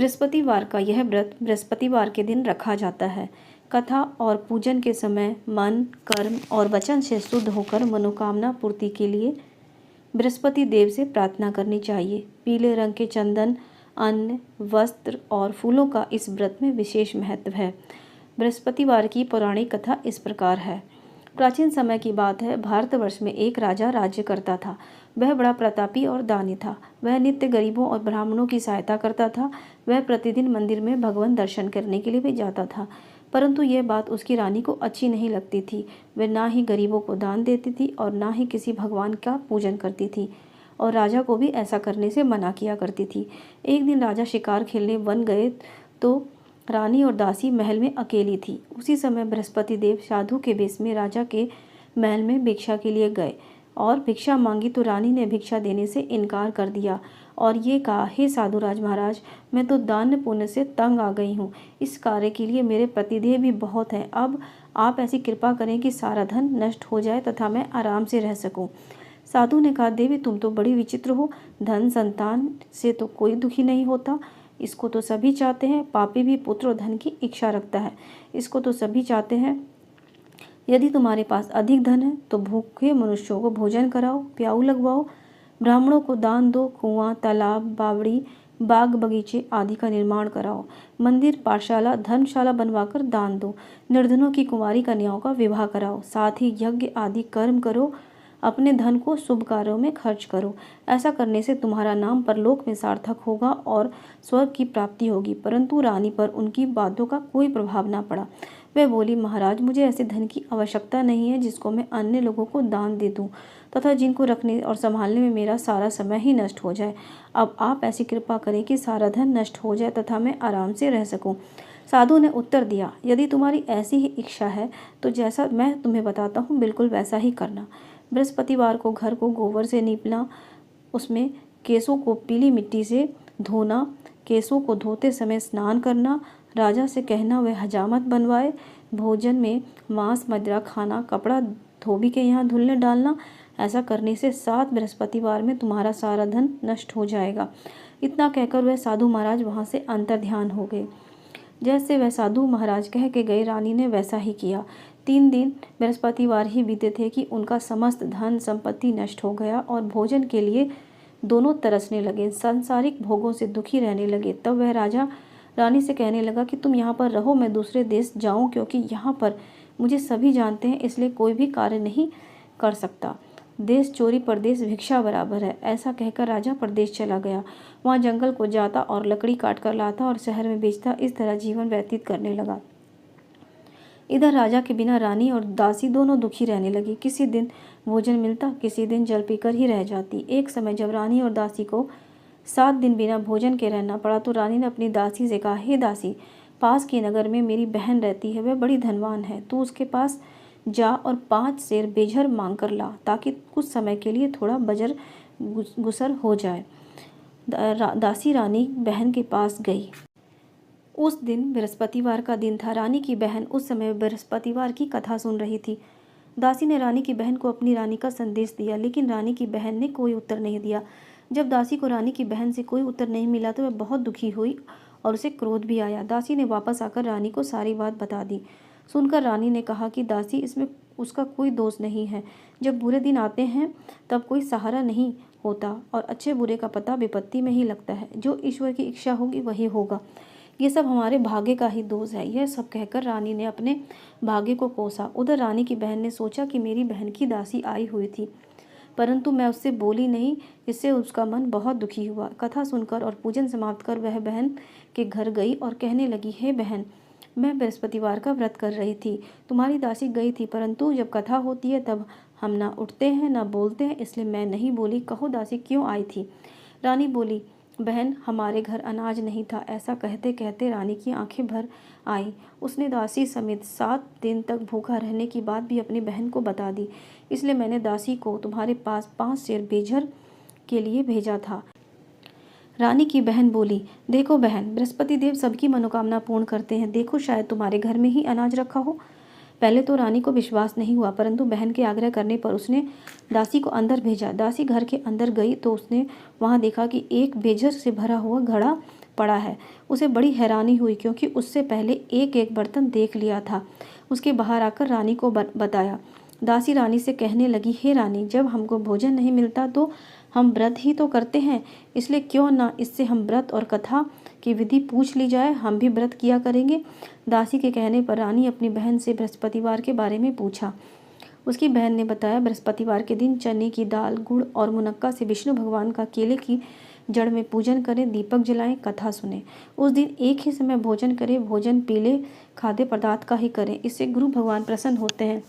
बृहस्पतिवार का यह व्रत बृहस्पतिवार के दिन रखा जाता है। कथा और पूजन के समय मन, कर्म और वचन से शुद्ध होकर मनोकामना पूर्ति के लिए बृहस्पति देव से प्रार्थना करनी चाहिए। पीले रंग के चंदन, अन्न, वस्त्र और फूलों का इस व्रत में विशेष महत्व है। बृहस्पतिवार की पौराणिक कथा इस प्रकार है। प्राचीन समय की बात है। भारतवर्ष में एक राजा राज्य करता था। वह बड़ा प्रतापी और दानी था। वह नित्य गरीबों और ब्राह्मणों की सहायता करता था। वह प्रतिदिन मंदिर में भगवान दर्शन करने के लिए भी जाता था, परंतु यह बात उसकी रानी को अच्छी नहीं लगती थी। वह ना ही गरीबों को दान देती थी और ना ही किसी भगवान का पूजन करती थी, और राजा को भी ऐसा करने से मना किया करती थी। एक दिन राजा शिकार खेलने वन गए तो रानी और दासी महल में अकेली थी। उसी समय बृहस्पति देव साधु के वेश में राजा के महल में भिक्षा के लिए गए और भिक्षा मांगी तो रानी ने भिक्षा देने से इनकार कर दिया और ये कहा, हे साधुराज महाराज, मैं तो दान पुण्य से तंग आ गई हूँ। इस कार्य के लिए मेरे प्रतिदेह भी बहुत हैं। अब आप ऐसी कृपा करें कि सारा धन नष्ट हो जाए तथा मैं आराम से रह सकूं। साधु ने कहा, देवी तुम तो बड़ी विचित्र हो। धन संतान से तो कोई दुखी नहीं होता, इसको तो सभी चाहते हैं। पापी भी पुत्र और धन की इच्छा रखता है, इसको तो सभी चाहते हैं। यदि तुम्हारे पास अधिक धन है तो भूखे मनुष्यों को भोजन कराओ, प्याऊ लगवाओ, ब्राह्मणों को दान दो, कुआं, तालाब, बावड़ी, बाग बगीचे आदि का निर्माण कराओ, मंदिर, पाठशाला, धर्मशाला बनवाकर दान दो, निर्धनों की कुंवारी कन्याओं का विवाह कराओ, साथ ही यज्ञ आदि कर्म करो, अपने धन को शुभ कार्यों में खर्च करो। ऐसा करने से तुम्हारा नाम परलोक में सार्थक होगा और स्वर्ग की प्राप्ति होगी। परंतु रानी पर उनकी बातों का कोई प्रभाव ना पड़ा। वह बोली, महाराज, मुझे ऐसे धन की आवश्यकता नहीं है जिसको मैं अन्य लोगों को दान दे दूं तथा जिनको रखने और संभालने में मेरा सारा समय ही नष्ट हो जाए। अब आप ऐसी कृपा करें कि सारा धन नष्ट हो जाए तथा मैं आराम से रह सकूं। साधु ने उत्तर दिया, यदि तुम्हारी ऐसी ही इच्छा है तो जैसा मैं तुम्हें बताता हूँ बिल्कुल वैसा ही करना। बृहस्पतिवार को घर को गोबर से नीपना, उसमें केसों को पीली मिट्टी से धोना, केसों को धोते समय स्नान करना, राजा से कहना वह हजामत बनवाए, भोजन में मांस मदिरा खाना, कपड़ा धोबी के यहाँ धुलने डालना। ऐसा करने से 7 बृहस्पतिवार में तुम्हारा सारा धन नष्ट हो जाएगा। इतना कहकर वह साधु महाराज वहाँ से अंतर्ध्यान हो गए। जैसे वह साधु महाराज कह के गए, रानी ने वैसा ही किया। 3 दिन बृहस्पतिवार ही बीते थे कि उनका समस्त धन संपत्ति नष्ट हो गया और भोजन के लिए दोनों तरसने लगे, सांसारिक भोगों से दुखी रहने लगे। तब वह राजा रानी से कहने लगा कि तुम यहाँ पर रहो, मैं दूसरे देश जाऊँ, क्योंकि यहाँ पर मुझे सभी जानते हैं, इसलिए कोई भी कार्य नहीं कर सकता। देश चोरी परदेश भिक्षा बराबर है। ऐसा कहकर राजा परदेश चला गया। वहाँ जंगल को जाता और लकड़ी काट कर लाता और शहर में बेचता। इस तरह जीवन व्यतीत करने लगा। इधर राजा के बिना रानी और दासी दोनों दुखी रहने लगी। किसी दिन भोजन मिलता, किसी दिन जल पीकर ही रह जाती। एक समय जब रानी और दासी को 7 दिन बिना भोजन के रहना पड़ा तो रानी ने अपनी दासी से कहा, हे दासी, पास के नगर में मेरी बहन रहती है, वह बड़ी धनवान है। तू उसके पास जा और 5 सेर बेझर मांग कर ला, ताकि कुछ समय के लिए थोड़ा बजर गुसर हो जाए। दासी रानी बहन के पास गई। उस दिन बृहस्पतिवार का दिन था। रानी की बहन उस समय बृहस्पतिवार की कथा सुन रही थी। दासी ने रानी की बहन को अपनी रानी का संदेश दिया, लेकिन रानी की बहन ने कोई उत्तर नहीं दिया। जब दासी को रानी की बहन से कोई उत्तर नहीं मिला तो वह बहुत दुखी हुई और उसे क्रोध भी आया। दासी ने वापस आकर रानी को सारी बात बता दी। सुनकर रानी ने कहा कि दासी, इसमें उसका कोई दोष नहीं है। जब बुरे दिन आते हैं तब कोई सहारा नहीं होता और अच्छे बुरे का पता विपत्ति में ही लगता है। जो ईश्वर की इच्छा होगी वही होगा। ये सब हमारे भाग्य का ही दोष है। यह सब कहकर रानी ने अपने भाग्य को कोसा। उधर रानी की बहन ने सोचा कि मेरी बहन की दासी आई हुई थी, परंतु मैं उससे बोली नहीं, इससे उसका मन बहुत दुखी हुआ। कथा सुनकर और पूजन समाप्त कर वह बहन के घर गई और कहने लगी, हे बहन, मैं बृहस्पतिवार का व्रत कर रही थी। तुम्हारी दासी गई थी, परंतु जब कथा होती है तब हम ना उठते हैं ना बोलते हैं, इसलिए मैं नहीं बोली। कहो दासी क्यों आई थी? रानी बोली, बहन, हमारे घर अनाज नहीं था। ऐसा कहते कहते रानी की आंखें भर आई। उसने दासी समेत 7 दिन तक भूखा रहने की बात भी अपनी बहन को बता दी। इसलिए मैंने दासी को तुम्हारे पास 5 सेर बेझर के लिए भेजा था। रानी की बहन बोली, देखो बहन, बृहस्पति देव सबकी मनोकामना पूर्ण करते हैं। देखो, शायद तुम्हारे घर में ही अनाज रखा हो। पहले तो रानी को विश्वास नहीं हुआ, परंतु बहन के आग्रह करने पर उसने दासी को अंदर भेजा। दासी घर के अंदर गई तो उसने वहां देखा कि एक बेझर से भरा हुआ घड़ा पड़ा है। उसे बड़ी हैरानी हुई क्योंकि उससे पहले एक एक बर्तन देख लिया था। उसके बाहर आकर रानी को बताया। दासी रानी से कहने लगी, हे रानी, जब हमको भोजन नहीं मिलता तो हम व्रत ही तो करते हैं, इसलिए क्यों ना इससे हम व्रत और कथा की विधि पूछ ली जाए, हम भी व्रत किया करेंगे। दासी के कहने पर रानी अपनी बहन से बृहस्पतिवार के बारे में पूछा। उसकी बहन ने बताया, बृहस्पतिवार के दिन चने की दाल, गुड़ और मुनक्का से विष्णु भगवान का केले की जड़ में पूजन करें, दीपक जलाएं, कथा सुने। उस दिन एक ही समय भोजन करें। भोजन पीले खाद्य पदार्थ का ही करें, इससे गुरु भगवान प्रसन्न होते हैं,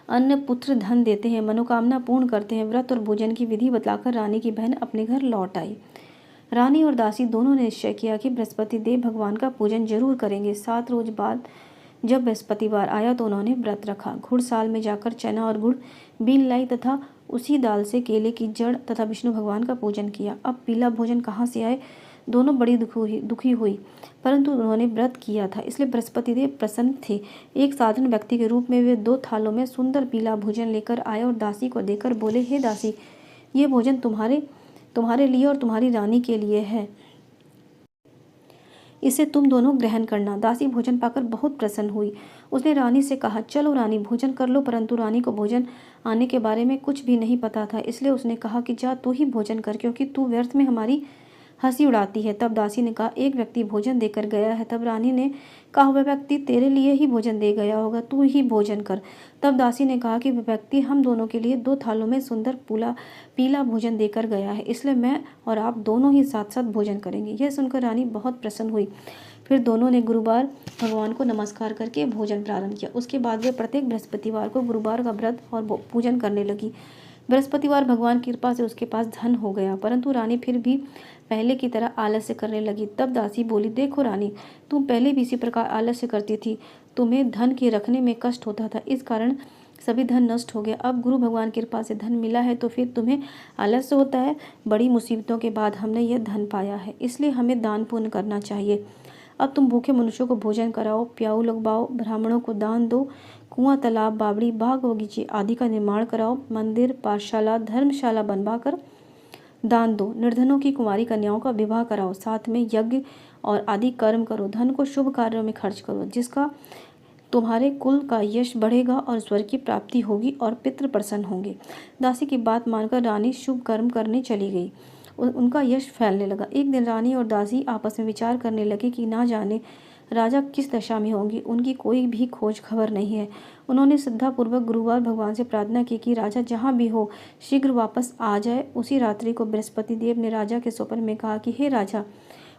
अन्न पुत्र धन देते हैं, मनोकामना पूर्ण करते हैं। व्रत और भोजन की विधि बतलाकर रानी की बहन अपने घर लौट आई। रानी और दासी दोनों ने निश्चय किया कि बृहस्पति देव भगवान का पूजन जरूर करेंगे। 7 रोज बाद जब बृहस्पतिवार आया तो उन्होंने व्रत रखा। घुड़साल में जाकर चना और गुड़ बीन लाई तथा उसी दाल से केले की जड़ तथा विष्णु भगवान का पूजन किया। अब पीला भोजन कहाँ से आए? दोनों बड़ी दुखी हुई, परंतु उन्होंने व्रत किया था, इसलिए बृहस्पति देव प्रसन्न थे। एक साधारण व्यक्ति के रूप में वे 2 थालों में सुंदर पीला भोजन लेकर आए और दासी को देकर बोले, हे दासी, ये भोजन तुम्हारे लिए और तुम्हारी रानी के लिए है, इसे तुम दोनों ग्रहण करना। दासी भोजन पाकर बहुत प्रसन्न हुई। उसने रानी से कहा, चलो रानी, भोजन कर लो। परंतु रानी को भोजन आने के बारे में कुछ भी नहीं पता था, इसलिए उसने कहा कि जा तू ही भोजन कर, क्योंकि तू व्यर्थ में हमारी हंसी उड़ाती है। तब दासी ने कहा, एक व्यक्ति भोजन देकर गया है। तब रानी ने कहा, वह व्यक्ति तेरे लिए ही भोजन दे गया होगा, तू ही भोजन कर। तब दासी ने कहा कि वह व्यक्ति हम दोनों के लिए 2 थालों में सुंदर पीला भोजन देकर गया है, इसलिए मैं और आप दोनों ही साथ साथ भोजन करेंगे। यह सुनकर रानी बहुत प्रसन्न हुई। फिर दोनों ने गुरुवार भगवान को नमस्कार करके भोजन प्रारंभ किया। उसके बाद वे प्रत्येक बृहस्पतिवार को गुरुवार का व्रत और पूजन करने लगी। बृहस्पतिवार भगवान की कृपा से उसके पास धन हो गया, परंतु रानी फिर भी पहले की तरह आलस्य करने लगी। तब दासी बोली, देखो रानी, तुम पहले भी इसी प्रकार आलस्य करती थी, तुम्हें धन के रखने में कष्ट होता था, इस कारण सभी धन नष्ट हो गया। अब गुरु भगवान की कृपा से धन मिला है तो फिर तुम्हें आलस्य होता है। बड़ी मुसीबतों के बाद हमने यह धन पाया है, इसलिए हमें दान पुण्य करना चाहिए। अब तुम भूखे मनुष्यों को भोजन कराओ, प्याऊ लगवाओ, ब्राह्मणों को दान दो, कुआं, तालाब, बावड़ी, बाग बगीचे आदि का निर्माण कराओ, मंदिर, पाठशाला, धर्मशाला बनवा कर दान दो, निर्धनों की कुंवारी कन्याओं का विवाह कराओ, साथ में यज्ञ और आदि कर्म करो, धन को शुभ कार्यों में खर्च करो, जिसका तुम्हारे कुल का यश बढ़ेगा और स्वर्ग की प्राप्ति होगी और पितृ प्रसन्न होंगे। दासी की बात मानकर रानी शुभ कर्म करने चली गई। उनका यश फैलने लगा। एक दिन रानी और दासी आपस में विचार करने लगे कि ना जाने राजा किस दशा में होंगे, उनकी कोई भी खोज खबर नहीं है। उन्होंने श्रद्धापूर्वक गुरुवार भगवान से प्रार्थना की कि राजा जहाँ भी हो शीघ्र वापस आ जाए। उसी रात्रि को बृहस्पति देव ने राजा के स्वप्न में कहा कि हे राजा,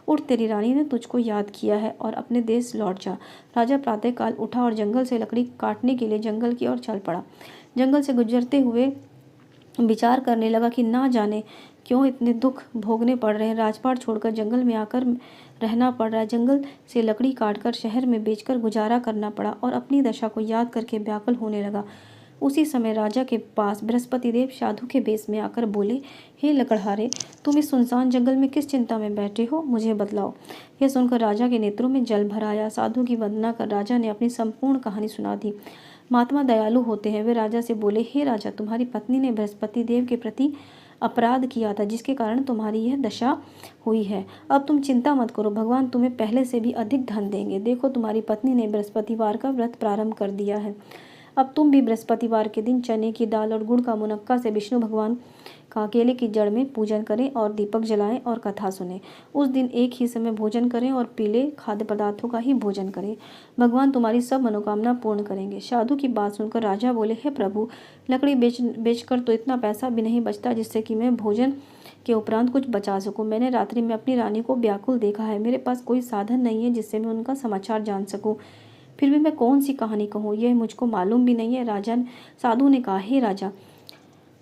उठ, तेरी रानी ने तुझको याद किया है और अपने देश लौट जा। राजा प्रातःकाल उठा और जंगल से लकड़ी काटने के लिए जंगल की ओर चल पड़ा। जंगल से गुजरते हुए विचार करने लगा कि ना जाने क्यों इतने दुख भोगने पड़ रहे हैं। राजपाट छोड़कर जंगल में आकर रहना पड़ रहा है। जंगल से लकड़ी काटकर शहर में बेचकर गुजारा करना पड़ा और अपनी दशा को याद करके व्याकुल होने लगा। उसी समय राजा के पास बृहस्पति देव साधु के भेष में आकर बोले, हे लकड़हारे, तुम इस सुनसान जंगल में किस चिंता में बैठे हो, मुझे बतलाओ। यह सुनकर राजा के नेत्रों में जल भर आया। साधु की वंदना कर राजा ने अपनी संपूर्ण कहानी सुना दी। महात्मा दयालु होते हैं। वे राजा से बोले, हे राजा, तुम्हारी पत्नी ने बृहस्पति देव के प्रति अपराध किया था, जिसके कारण तुम्हारी यह दशा हुई है। अब तुम चिंता मत करो, भगवान तुम्हें पहले से भी अधिक धन देंगे। देखो, तुम्हारी पत्नी ने बृहस्पतिवार का व्रत प्रारंभ कर दिया है। अब तुम भी बृहस्पतिवार के दिन चने की दाल और गुड़ का मुनक्का से विष्णु भगवान का केले की जड़ में पूजन करें और दीपक जलाएं और कथा सुनें। उस दिन एक ही समय भोजन करें और पीले खाद्य पदार्थों का ही भोजन करें। भगवान तुम्हारी सब मनोकामना पूर्ण करेंगे। साधु की बात सुनकर राजा बोले, हे प्रभु, लकड़ी बेचकर तो इतना पैसा भी नहीं बचता जिससे कि मैं भोजन के उपरांत कुछ बचा सकूं। मैंने रात्रि में अपनी रानी को व्याकुल देखा है। मेरे पास कोई साधन नहीं है जिससे मैं उनका समाचार जान सकूं। फिर भी मैं कौन सी कहानी कहूँ, यह मुझको मालूम भी नहीं है। साधु ने कहा, हे राजा,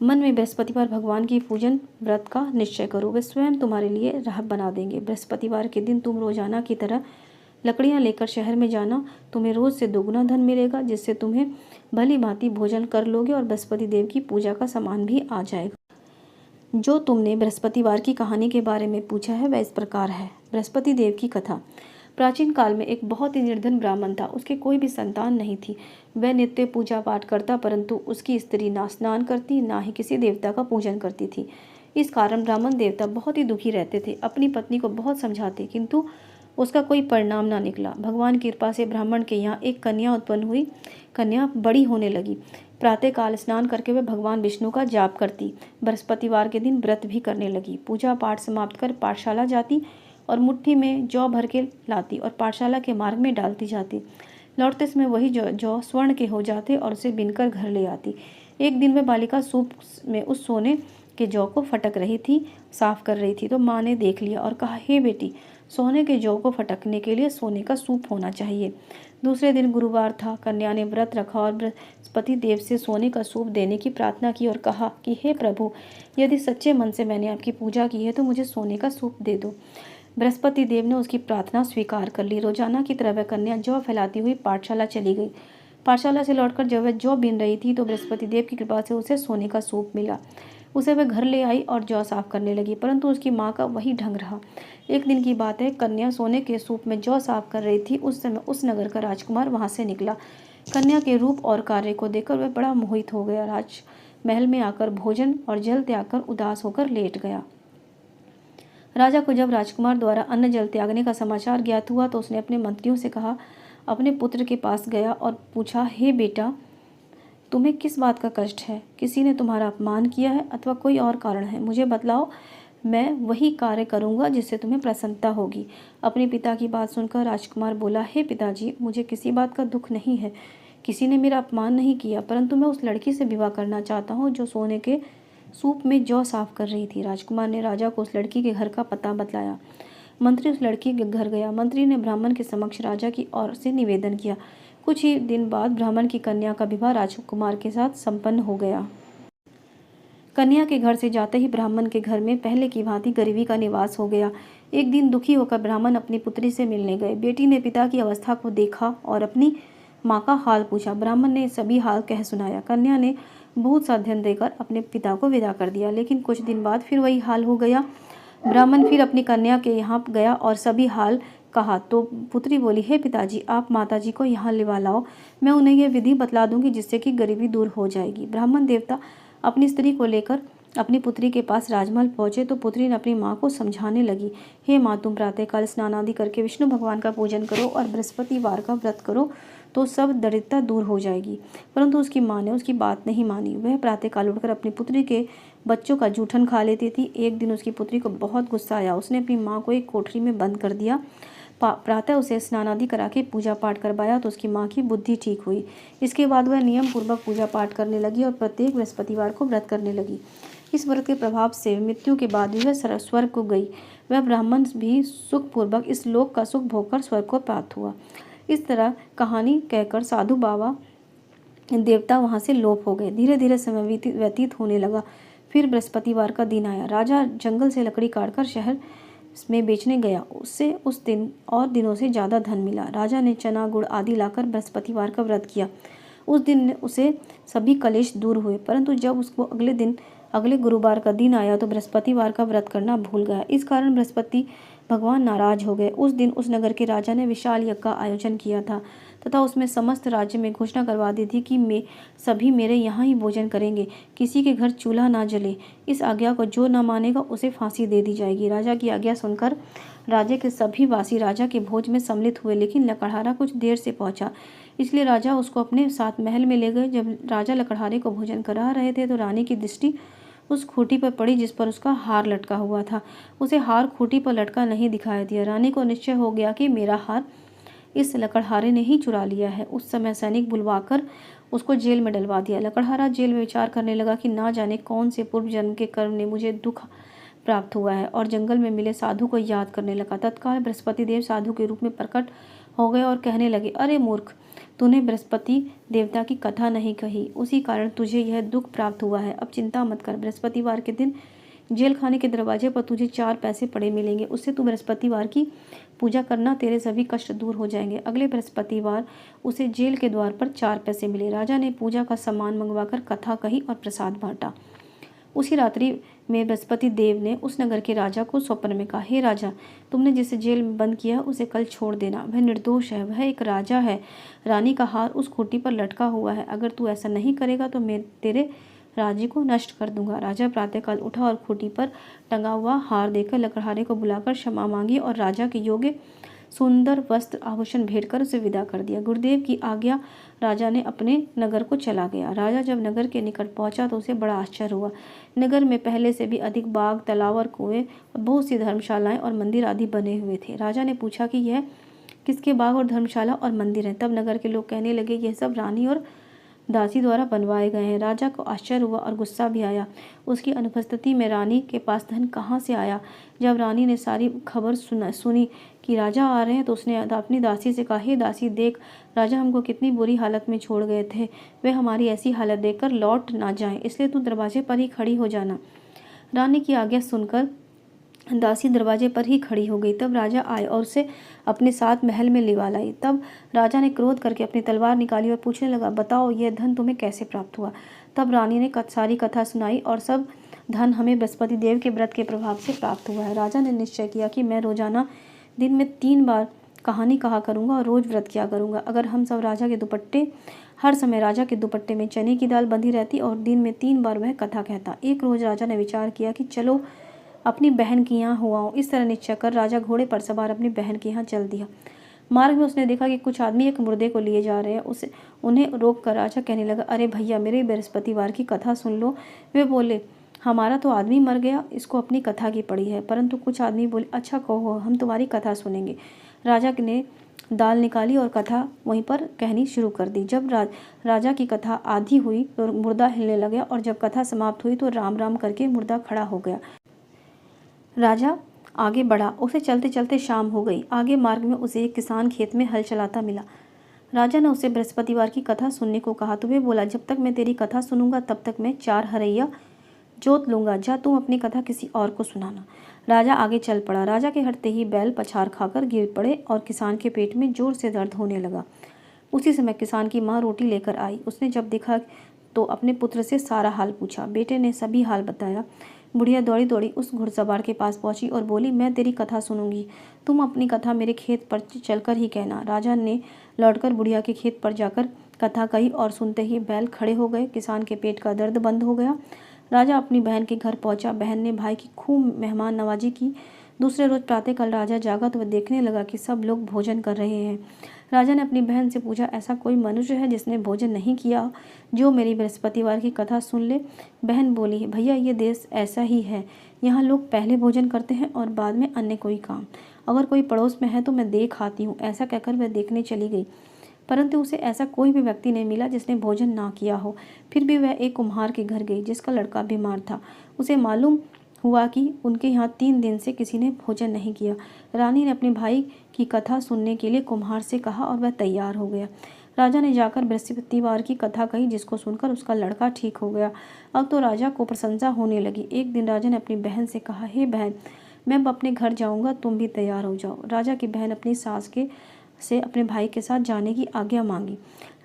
मन में बृहस्पतिवार भगवान की पूजन व्रत का निश्चय करो, वे स्वयं तुम्हारे लिए राह बना देंगे। बृहस्पतिवार के दिन तुम रोजाना की तरह लकड़ियाँ लेकर शहर में जाना। तुम्हें रोज से दोगुना धन मिलेगा, जिससे तुम्हें भली भांति भोजन कर लोगे और बृहस्पति देव की पूजा का सामान भी आ जाएगा। जो तुमने बृहस्पतिवार की कहानी के बारे में पूछा है वह इस प्रकार है। बृहस्पति देव की कथा। प्राचीन काल में एक बहुत ही निर्धन ब्राह्मण था। उसके कोई भी संतान नहीं थी। वह नित्य पूजा पाठ करता, परंतु उसकी स्त्री ना स्नान करती, ना ही किसी देवता का पूजन करती थी। इस कारण ब्राह्मण देवता बहुत ही दुखी रहते थे। अपनी पत्नी को बहुत समझाते किंतु उसका कोई परिणाम ना निकला। भगवान की कृपा से ब्राह्मण के यहाँ एक कन्या उत्पन्न हुई। कन्या बड़ी होने लगी। प्रातःकाल स्नान करके वह भगवान विष्णु का जाप करती। बृहस्पतिवार के दिन व्रत भी करने लगी। पूजा पाठ समाप्त कर पाठशाला जाती और मुट्ठी में जौ भर के लाती और पाठशाला के मार्ग में डालती जाती। लौटते समय वही जौ स्वर्ण के हो जाते और उसे बिनकर घर ले आती। एक दिन वह बालिका सूप में उस सोने के जौ को फटक रही थी, साफ कर रही थी, तो माँ ने देख लिया और कहा, हे बेटी, सोने के जौ को फटकने के लिए सोने का सूप होना चाहिए। दूसरे दिन गुरुवार था। कन्या ने व्रत रखा और बृहस्पति देव से सोने का सूप देने की प्रार्थना की और कहा कि हे प्रभु, यदि सच्चे मन से मैंने आपकी पूजा की है तो मुझे सोने का सूप दे दो। बृहस्पति देव ने उसकी प्रार्थना स्वीकार कर ली। रोजाना की तरह वह कन्या जौ फैलाती हुई पाठशाला चली गई। पाठशाला से लौटकर जब वह जौ बीन रही थी तो बृहस्पति देव की कृपा से उसे सोने का सूप मिला। उसे वह घर ले आई और जौ साफ करने लगी, परंतु उसकी माँ का वही ढंग रहा। एक दिन की बात है, कन्या सोने के सूप में जौ साफ कर रही थी। उस समय उस नगर का राजकुमार वहां से निकला। कन्या के रूप और कार्य को देखकर वह बड़ा मोहित हो गया। राजमहल में आकर भोजन और जल त्याग कर उदास होकर लेट गया। राजा को जब राजकुमार द्वारा अन्न जल त्यागने का समाचार ज्ञात हुआ तो उसने अपने मंत्रियों से कहा, अपने पुत्र के पास गया और पूछा, हे बेटा, तुम्हें किस बात का कष्ट है? किसी ने तुम्हारा अपमान किया है अथवा कोई और कारण है? मुझे बतलाओ, मैं वही कार्य करूंगा जिससे तुम्हें प्रसन्नता होगी। अपने पिता की बात सुनकर राजकुमार बोला, हे पिताजी, मुझे किसी बात का दुख नहीं है। किसी ने मेरा अपमान नहीं किया, परंतु मैं उस लड़की से विवाह करना चाहता हूँ जो सोने के सूप में जौ साफ कर रही थी। राजकुमार ने राजा को उस लड़की के घर का पता बतलाया। मंत्री उस लड़की के घर गया। मंत्री ने ब्राह्मण के समक्ष राजा की ओर से निवेदन किया। कुछ ही दिन बाद ब्राह्मण की कन्या का विवाह राजकुमार के साथ संपन्न हो गया। कन्या के घर से जाते ही ब्राह्मण के घर में पहले की भांति गरीबी का निवास हो गया। एक दिन दुखी होकर ब्राह्मण अपनी पुत्री से मिलने गए। बेटी ने पिता की अवस्था को देखा और अपनी माँ का हाल पूछा। ब्राह्मण ने सभी हाल कह सुनाया। कन्या ने बहुत सा धन देकर अपने पिता को विदा कर दिया, लेकिन कुछ दिन बाद फिर वही हाल हो गया। ब्राह्मण फिर अपनी कन्या के यहाँ गया और सभी हाल कहा तो पुत्री बोली, हे पिताजी, आप माताजी को यहाँ लिवा लाओ, मैं उन्हें यह विधि बतला दूंगी जिससे कि गरीबी दूर हो जाएगी। ब्राह्मण देवता अपनी स्त्री को लेकर अपनी पुत्री के पास राजमहल पहुंचे तो पुत्री ने अपनी माँ को समझाने लगी, हे माँ, तुम प्रातःकाल स्नान आदि करके विष्णु भगवान का पूजन करो और बृहस्पतिवार का व्रत करो तो सब दरिद्रता दूर हो जाएगी। परंतु उसकी माँ ने उसकी बात नहीं मानी। वह प्रातःकाल उठकर अपनी पुत्री के बच्चों का जूठन खा लेती थी। एक दिन उसकी पुत्री को बहुत गुस्सा आया। उसने अपनी माँ को एक कोठरी में बंद कर दिया। प्रातः उसे स्नान आदि करा के पूजा पाठ करवाया तो उसकी माँ की बुद्धि ठीक हुई। इसके बाद वह नियम पूर्वक पूजा पाठ करने लगी और प्रत्येक बृहस्पतिवार को व्रत करने लगी। इस व्रत के प्रभाव से मृत्यु के बाद भी वह स्वर्ग को गई। वह ब्राह्मण भी सुखपूर्वक इस लोक का सुख भोगकर स्वर्ग को प्राप्त हुआ। इस तरह कहानी कहकर साधु बाबा देवता वहाँ से लोप हो गए। धीरे धीरे समय व्यतीत होने लगा। फिर बृहस्पतिवार का दिन आया। राजा जंगल से लकड़ी काटकर शहर में बेचने गया। उससे उस दिन और दिनों से ज़्यादा धन मिला। राजा ने चना गुड़ आदि लाकर बृहस्पतिवार का व्रत किया। उस दिन उसे सभी कलेश दूर हुए, परंतु जब उसको अगले गुरुवार का दिन आया तो बृहस्पतिवार का व्रत करना भूल गया। इस कारण बृहस्पति भगवान नाराज हो गए। उस दिन उस नगर के राजा ने विशाल यज्ञ का आयोजन किया था तथा उसमें समस्त राज्य में घोषणा करवा दी थी कि सभी मेरे यहाँ ही भोजन करेंगे, किसी के घर चूल्हा ना जले। इस आज्ञा को जो न मानेगा उसे फांसी दे दी जाएगी। राजा की आज्ञा सुनकर राज्य के सभी वासी राजा के भोज में सम्मिलित हुए, लेकिन लकड़हारा कुछ देर से पहुंचा, इसलिए राजा उसको अपने साथ महल में ले गए। जब राजा लकड़हारे को भोजन करा रहे थे तो रानी की दृष्टि उस खूंटी पर पड़ी जिस पर उसका हार लटका हुआ था। उसे हार खूंटी पर लटका नहीं दिखाई दिया। रानी को निश्चय हो गया कि मेरा हार इस लकड़हारे ने ही चुरा लिया है। उस समय सैनिक बुलवाकर उसको जेल में डलवा दिया। लकड़हारा जेल में विचार करने लगा कि ना जाने कौन से पूर्व जन्म के कर्म ने मुझे दुख प्राप्त हुआ है, और जंगल में मिले साधु को याद करने लगा। तत्काल बृहस्पति देव साधु के रूप में प्रकट हो गए और कहने लगे, अरे मूर्ख, तूने बृहस्पति देवता की कथा नहीं कही, उसी कारण तुझे यह दुख प्राप्त हुआ है। अब चिंता मत कर, बृहस्पतिवार के दिन जेल खाने के दरवाजे पर तुझे 4 पैसे पड़े मिलेंगे। उससे तू बृहस्पतिवार की पूजा करना, तेरे सभी कष्ट दूर हो जाएंगे। अगले बृहस्पतिवार उसे जेल के द्वार पर 4 पैसे मिले। राजा ने पूजा का सामान मंगवाकर कथा कही और प्रसाद बांटा। उसी रात्रि में बृहस्पति देव ने उस नगर के राजा को स्वप्न में कहा, हे राजा, तुमने जिसे जेल में बंद किया उसे कल छोड़ देना। वह निर्दोष है, वह एक राजा है। रानी का हार उस खूंटी पर लटका हुआ है। अगर तू ऐसा नहीं करेगा तो मैं तेरे राज्य को नष्ट कर दूंगा। राजा प्रातःकाल उठा और खूंटी पर टंगा हुआ हार देकर लकड़हारे को बुलाकर क्षमा मांगी और राजा के योग्य सुंदर वस्त्र आभूषण भेंट कर उसे विदा कर दिया। गुरुदेव की आज्ञा राजा ने अपने नगर को चला गया। राजा जब नगर के निकट पहुंचा तो उसे बड़ा आश्चर्य हुआ। नगर में पहले से भी अधिक बाग, तालाब और कुएं, बहुत सी धर्मशालाएं और मंदिर आदि बने हुए थे। राजा ने पूछा कि यह किसके बाग और धर्मशाला और मंदिर हैं? तब नगर के लोग कहने लगे, यह सब रानी और दासी द्वारा बनवाए गए हैं। राजा को आश्चर्य हुआ और गुस्सा भी आया। उसकी अनुपस्थिति में रानी के पास धन कहाँ से आया? जब रानी ने सारी खबर सुनी कि राजा आ रहे हैं तो उसने अपनी दासी से कहा, हे दासी, देख, राजा हमको कितनी बुरी हालत में छोड़ गए थे। वे हमारी ऐसी हालत देखकर लौट ना जाएं, इसलिए तू दरवाजे पर ही खड़ी हो जाना। रानी की आज्ञा सुनकर दासी दरवाजे पर ही खड़ी हो गई। तब राजा आए और उसे अपने साथ महल में लिवा लाई। तब राजा ने क्रोध करके अपनी तलवार निकाली और पूछने लगा, बताओ यह धन तुम्हें कैसे प्राप्त हुआ? तब रानी ने सारी कथा सुनाई और सब धन हमें बृहस्पति देव के व्रत के प्रभाव से प्राप्त हुआ है। राजा ने निश्चय किया कि मैं रोजाना दिन में 3 बार कहानी कहा करूँगा और रोज व्रत किया करूँगा। अगर हम सब हर समय राजा के दुपट्टे में चने की दाल बंधी रहती और दिन में 3 बार वह कथा कहता। एक रोज राजा ने विचार किया कि चलो अपनी बहन के यहाँ हो आऊं। इस तरह निश्चय कर राजा घोड़े पर सवार अपनी बहन के यहाँ चल दिया। मार्ग में उसने देखा कि कुछ आदमी एक मुर्दे को लिए जा रहे हैं। उन्हें रोक कर राजा कहने लगा, अरे भैया, मेरे बृहस्पतिवार की कथा सुन लो। वे बोले, हमारा तो आदमी मर गया, इसको अपनी कथा की पड़ी है। परंतु कुछ आदमी बोले, अच्छा कहो, हम तुम्हारी कथा सुनेंगे। राजा ने दाल निकाली और कथा वहीं पर कहनी शुरू कर दी। जब राजा की कथा आधी हुई तो मुर्दा हिलने लगा और जब कथा समाप्त हुई तो राम राम करके मुर्दा खड़ा हो गया। राजा आगे बढ़ा। उसे चलते चलते शाम हो गई। आगे मार्ग में उसे एक किसान खेत में हल चलाता मिला। राजा ने उसे बृहस्पतिवार की कथा सुनने को कहा तो वे बोला, जब तक मैं तेरी कथा सुनूंगा तब तक मैं 4 हरैया जोत लूंगा। जा तुम अपनी कथा किसी और को सुनाना। राजा आगे चल पड़ा। राजा के हटते ही बैल पछाड़ खाकर गिर पड़े और किसान के पेट में जोर से दर्द होने लगा। उसी समय किसान की माँ रोटी लेकर आई। उसने जब देखा तो अपने पुत्र से सारा हाल पूछा। बेटे ने सभी हाल बताया। बुढ़िया दौड़ी दौड़ी उस घुड़सवार के पास पहुंची और बोली, मैं तेरी कथा सुनूंगी, तुम अपनी कथा मेरे खेत पर चलकर ही कहना। राजा ने लौटकर बुढ़िया के खेत पर जाकर कथा कही और सुनते ही बैल खड़े हो गए। किसान के पेट का दर्द बंद हो गया। राजा अपनी बहन के घर पहुंचा। बहन ने भाई की खूब मेहमान नवाजी की। दूसरे रोज प्रातःकाल राजा जागा तो वह देखने लगा कि सब लोग भोजन कर रहे हैं। राजा ने अपनी बहन से पूछा, ऐसा कोई मनुष्य है जिसने भोजन नहीं किया जो मेरी बृहस्पतिवार की कथा सुन ले? बहन बोली, भैया, ये देश ऐसा ही है। यहाँ लोग पहले भोजन करते हैं और बाद में अन्य कोई काम। अगर कोई पड़ोस में है तो मैं देख आती हूँ। ऐसा कहकर वह देखने चली गई, परंतु उसे ऐसा कोई भी व्यक्ति नहीं मिला जिसने भोजन ना किया हो। फिर भी वह एक कुम्हार के घर गई जिसका लड़का बीमार था। उसे मालूम हुआ कि उनके यहाँ 3 दिन से किसी ने भोजन नहीं किया। रानी ने अपने भाई की कथा सुनने के लिए कुम्हार से कहा और वह तैयार हो गया। राजा ने जाकर बृहस्पतिवार की कथा कही जिसको सुनकर उसका लड़का ठीक हो गया। अब तो राजा को प्रशंसा होने लगी। एक दिन राजा ने अपनी बहन से कहा, हे बहन, मैं अब अपने घर जाऊँगा, तुम भी तैयार हो जाओ। राजा की बहन अपनी सास से अपने भाई के साथ जाने की आज्ञा मांगी।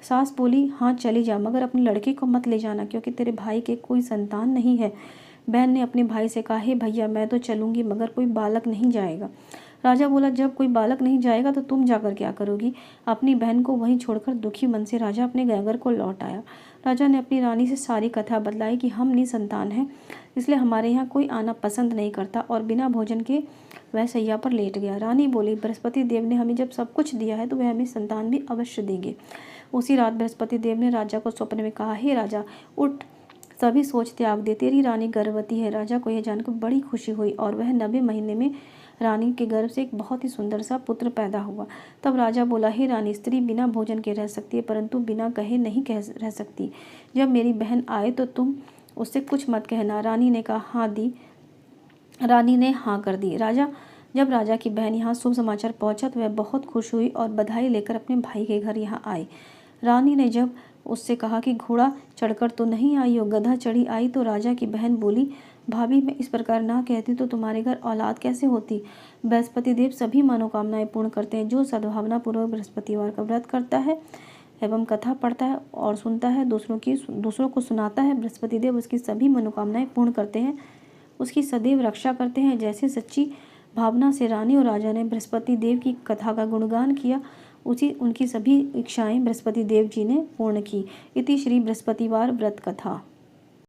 सास बोली, हाँ चली जा, मगर अपने लड़के को मत ले जाना क्योंकि तेरे भाई के कोई संतान नहीं है। बहन ने अपने भाई से कहा, हे भैया, मैं तो चलूंगी मगर कोई बालक नहीं जाएगा। राजा बोला, जब कोई बालक नहीं जाएगा तो तुम जाकर क्या करोगी? अपनी बहन को वहीं छोड़कर दुखी मन से राजा अपने नगर को लौट आया। राजा ने अपनी रानी से सारी कथा बतलाई कि हम निसंतान हैं, इसलिए हमारे यहाँ कोई आना पसंद नहीं करता, और बिना भोजन के वह सैया पर लेट गया। रानी बोली, बृहस्पति देव ने हमें जब सब कुछ दिया है तो वह हमें संतान भी अवश्य देंगे। उसी रात बृहस्पति देव ने राजा को स्वप्न में कहा, हे राजा, उठ, सभी सोच त्याग दे, तेरी रानी गर्भवती है। राजा को यह जानकर बड़ी खुशी हुई और वह 90 महीने में रानी के गर्भ से एक बहुत ही सुंदर सा पुत्र पैदा हुआ। तब राजा बोला, हे रानी, स्त्री बिना भोजन के रह सकती है परंतु बिना कहे नहीं रह सकती। जब मेरी बहन आए तो तुम उससे कुछ मत कहना। रानी ने कहा, रानी ने हाँ कर दी। जब राजा की बहन यहाँ शुभ समाचार पहुँचा तो वह बहुत खुश हुई और बधाई लेकर अपने भाई के घर यहाँ आई। रानी ने जब उससे कहा कि घोड़ा चढ़कर तो नहीं आई हो, गधा चढ़ी आई, तो राजा की बहन बोली, भाभी, मैं इस प्रकार ना कहती तो तुम्हारे घर औलाद कैसे होती? बृहस्पति देव सभी मनोकामनाएं पूर्ण करते हैं। जो सद्भावना पूर्वक बृहस्पतिवार का व्रत करता है एवं कथा पढ़ता है और सुनता है, दूसरों को सुनाता है, बृहस्पति देव उसकी सभी मनोकामनाएं पूर्ण करते हैं, उसकी सदैव रक्षा करते हैं। जैसे सच्ची भावना से रानी और राजा ने बृहस्पति देव की कथा का गुणगान किया, उनकी सभी इच्छाएं बृहस्पति देव जी ने पूर्ण की। इति श्री बृहस्पतिवार व्रत कथा।